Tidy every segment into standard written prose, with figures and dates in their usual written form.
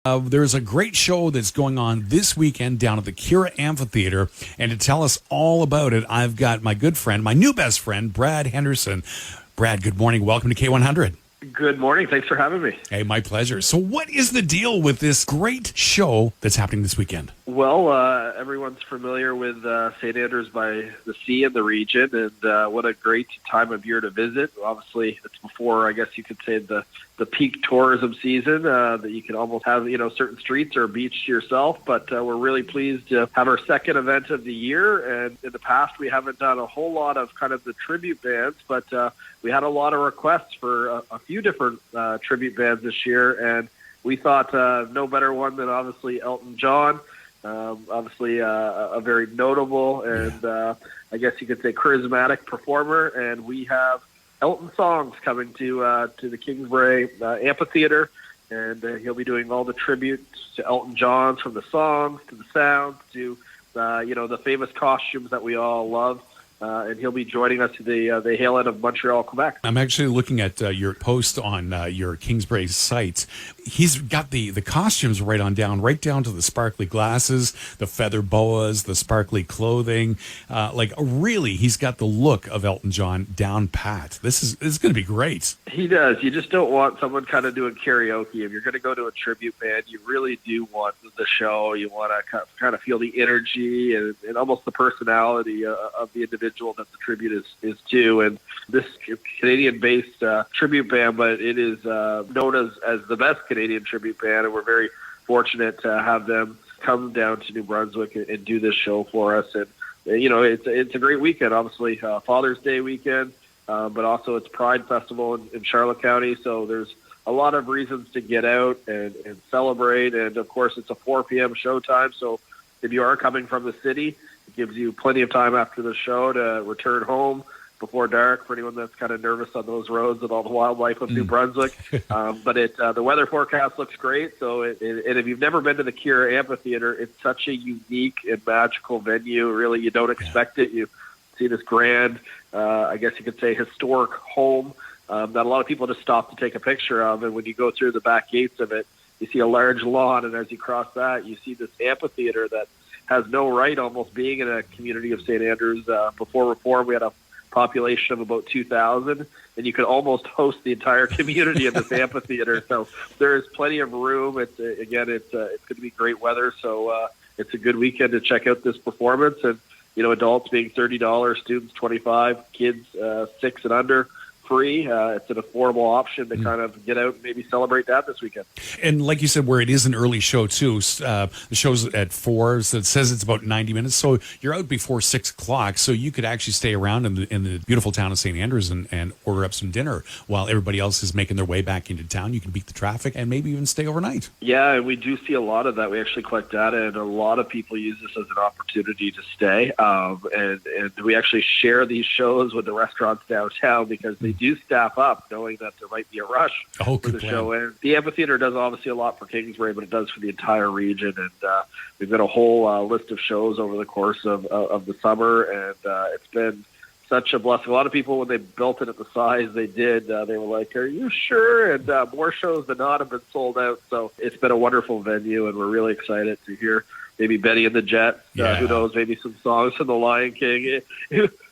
There's a great show that's going on this weekend down at the KIRA Amphitheatre. And to tell us all about it, I've got my good friend, my new best friend, Brad Henderson. Brad, good morning. Welcome to K100. Good morning. Thanks for having me. Hey, my pleasure. So what is the deal with this great show that's happening this weekend? Well, everyone's familiar with St. Andrews by the Sea in the region, and what a great time of year to visit. Obviously, it's before, I guess you could say, the peak tourism season, that you can almost have, certain streets or a beach to yourself. But we're really pleased to have our second event of the year. And in the past, we haven't done a whole lot of kind of the tribute bands, but we had a lot of requests for a few different tribute bands this year. And we thought no better one than obviously Elton John. Obviously a very notable and I guess you could say charismatic performer. And we have Elton Songs coming to the Kingsbray Amphitheatre, and he'll be doing all the tributes to Elton John, from the songs to the sounds to the famous costumes that we all love. And he'll be joining us to the Hail End of Montreal, Quebec. I'm actually looking at your post on your Kingsbray site. He's got the costumes right down to the sparkly glasses, the feather boas, the sparkly clothing. Really, he's got the look of Elton John down pat. This is going to be great. He does. You just don't want someone kind of doing karaoke. If you're going to go to a tribute band, you really do want the show. You want to kind of feel the energy and almost the personality of the individual that the tribute is to. And this Canadian-based tribute band, but it is known as the best Canadian tribute band, and we're very fortunate to have them come down to New Brunswick and do this show for us. And it's a great weekend. Obviously, Father's Day weekend, but also it's Pride Festival in Charlotte County. So there's a lot of reasons to get out and celebrate. And of course, it's a 4 p.m. showtime. So if you are coming from the city, it gives you plenty of time after the show to return home before dark for anyone that's kind of nervous on those roads with all the wildlife of New Brunswick. But the weather forecast looks great. So and if you've never been to the KIRA Amphitheatre, it's such a unique and magical venue. Really, you don't expect it. You see this grand, I guess you could say, historic home that a lot of people just stop to take a picture of. And when you go through the back gates of it, you see a large lawn. And as you cross that, you see this amphitheater that has no right almost being in a community of St. Andrews. Before Reform, we had a population of about 2,000, and you could almost host the entire community in this amphitheater. So there is plenty of room. It's going to be great weather, so it's a good weekend to check out this performance. And adults being $30, students $25, kids 6 and under free. It's an affordable option to kind of get out and maybe celebrate that this weekend. And like you said, where it is an early show too, the show's at 4, so it says it's about 90 minutes. So you're out before 6 o'clock, so you could actually stay around in the beautiful town of St. Andrews and order up some dinner while everybody else is making their way back into town. You can beat the traffic and maybe even stay overnight. Yeah, and we do see a lot of that. We actually collect data, and a lot of people use this as an opportunity to stay. And we actually share these shows with the restaurants downtown because they do staff up, knowing that there might be a rush for the show. And the amphitheater does obviously a lot for Kingsbray, but it does for the entire region. And we've got a whole list of shows over the course of the summer, and it's been such a blessing. A lot of people, when they built it at the size they did, they were like, "Are you sure?" And more shows than not have been sold out. So it's been a wonderful venue, and we're really excited to hear maybe Betty and the Jets. Who knows? Maybe some songs from The Lion King.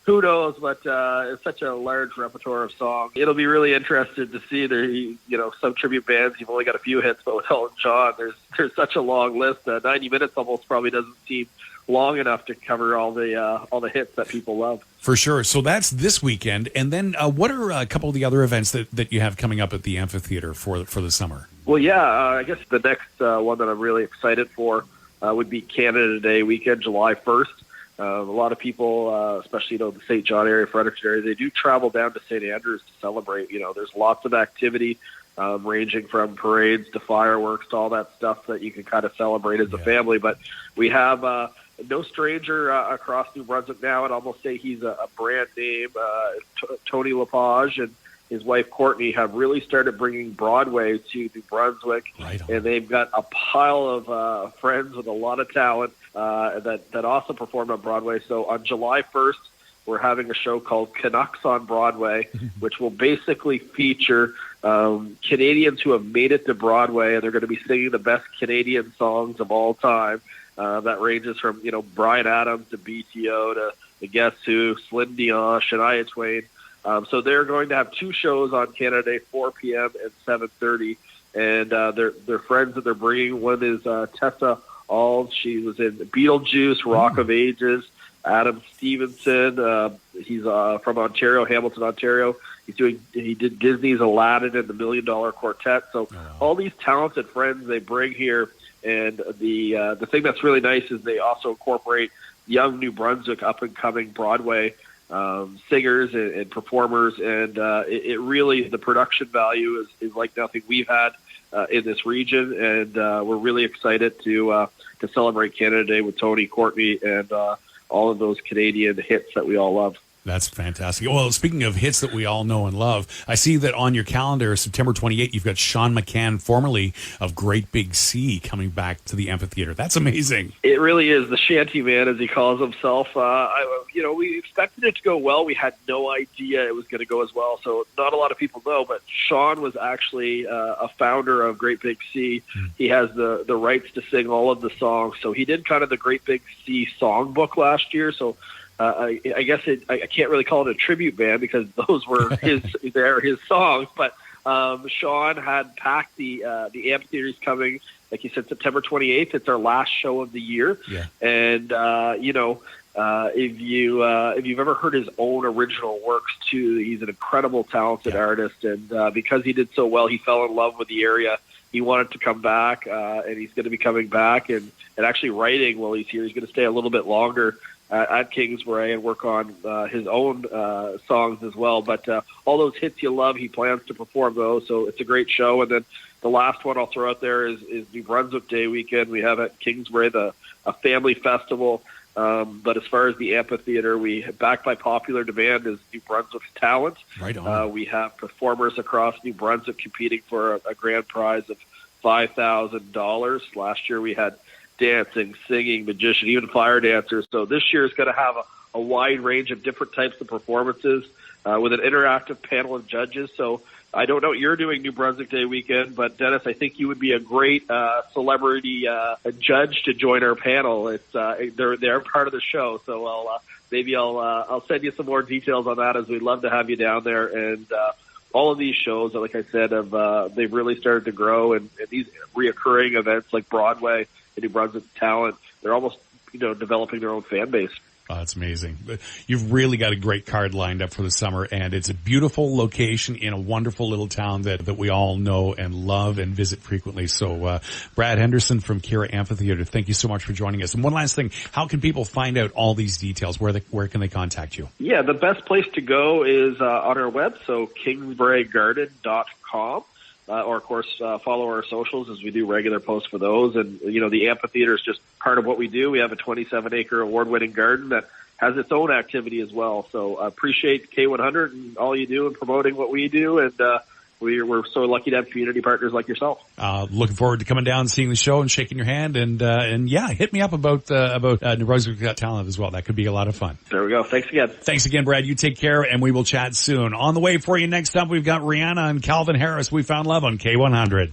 Who knows? But it's such a large repertoire of songs. It'll be really interesting to see. Some tribute bands, you've only got a few hits, but with Elton John, there's such a long list. 90 minutes almost probably doesn't seem long enough to cover all the hits that people love. For sure. So that's this weekend. And then what are a couple of the other events that you have coming up at the amphitheater for the summer? Well, I guess the next one that I'm really excited for would be Canada Day weekend, July 1st. A lot of people, especially the St. John area, Fredericton area, they do travel down to St. Andrews to celebrate. There's lots of activity, ranging from parades to fireworks to all that stuff that you can kind of celebrate as a family. But we have no stranger across New Brunswick now, and almost say he's a brand name. Tony Lepage and his wife Courtney have really started bringing Broadway to New Brunswick, and they've got a pile of friends with a lot of talent that also perform on Broadway. So on July 1st, we're having a show called Canucks on Broadway, which will basically feature Canadians who have made it to Broadway, and they're going to be singing the best Canadian songs of all time. That ranges from, Bryan Adams to BTO to the Guess Who, Celine Dion, Shania Twain. So they're going to have two shows on Canada Day, 4 p.m. and 7:30. And they're friends that they're bringing. One is Tessa Alves. She was in Beetlejuice, Rock of Ages. Adam Stevenson, he's from Ontario, Hamilton, Ontario. He did Disney's Aladdin and the $1 Million Quartet. So all these talented friends they bring here, and the thing that's really nice is they also incorporate young New Brunswick up and coming Broadway singers and performers, and it really, the production value is like nothing we've had in this region, and we're really excited to celebrate Canada Day with Tony, Courtney, and all of those Canadian hits that we all love. That's fantastic. Well, speaking of hits that we all know and love, I see that on your calendar, September 28th, you've got Sean McCann, formerly of Great Big Sea, coming back to the Amphitheatre. That's amazing. It really is. The shanty man, as he calls himself. We expected it to go well. We had no idea it was going to go as well. So not a lot of people know, but Sean was actually a founder of Great Big Sea. He has the rights to sing all of the songs. So he did kind of the Great Big Sea songbook last year. So I guess I can't really call it a tribute band because those were his songs. But Sean had packed the amphitheatre's coming, like you said, September 28th. It's our last show of the year. Yeah. And if you've ever heard his own original works too, he's an incredible, talented artist. And because he did so well, he fell in love with the area. He wanted to come back, and he's going to be coming back and actually writing while he's here. He's going to stay a little bit longer at Kingsbray and work on his own songs as well. But all those hits you love, he plans to perform those. So it's a great show. And then the last one I'll throw out there is New Brunswick Day weekend. We have at Kingsbray a family festival. But as far as the amphitheater, we backed by popular demand is New Brunswick's talent. Right on. We have performers across New Brunswick competing for a grand prize of $5,000. Last year we had dancing, singing, magician, even fire dancers. So this year is going to have a wide range of different types of performances with an interactive panel of judges. So I don't know what you're doing New Brunswick Day weekend, but Dennis, I think you would be a great celebrity judge to join our panel. It's they're part of the show, so I'll send you some more details on that, as we'd love to have you down there. And all of these shows, like I said, they've really started to grow, and these reoccurring events like Broadway and New Brunswick talent, they're almost developing their own fan base. Oh, that's amazing. You've really got a great card lined up for the summer, and it's a beautiful location in a wonderful little town that we all know and love and visit frequently. So, Brad Henderson from KIRA Amphitheatre, thank you so much for joining us. And one last thing, how can people find out all these details? Where can they contact you? Yeah, the best place to go is on our web, so kingsbraygarden.com. Or, of course, follow our socials as we do regular posts for those. And, the amphitheater is just part of what we do. We have a 27-acre award-winning garden that has its own activity as well. So I appreciate K100 and all you do in promoting what we do. And we're so lucky to have community partners like yourself. Looking forward to coming down, seeing the show, and shaking your hand. And yeah, hit me up about New Brunswick Got Talent as well. That could be a lot of fun. There we go. Thanks again. Thanks again, Brad. You take care, and we will chat soon. On the way for you next up, we've got Rihanna and Calvin Harris. We Found Love on K100.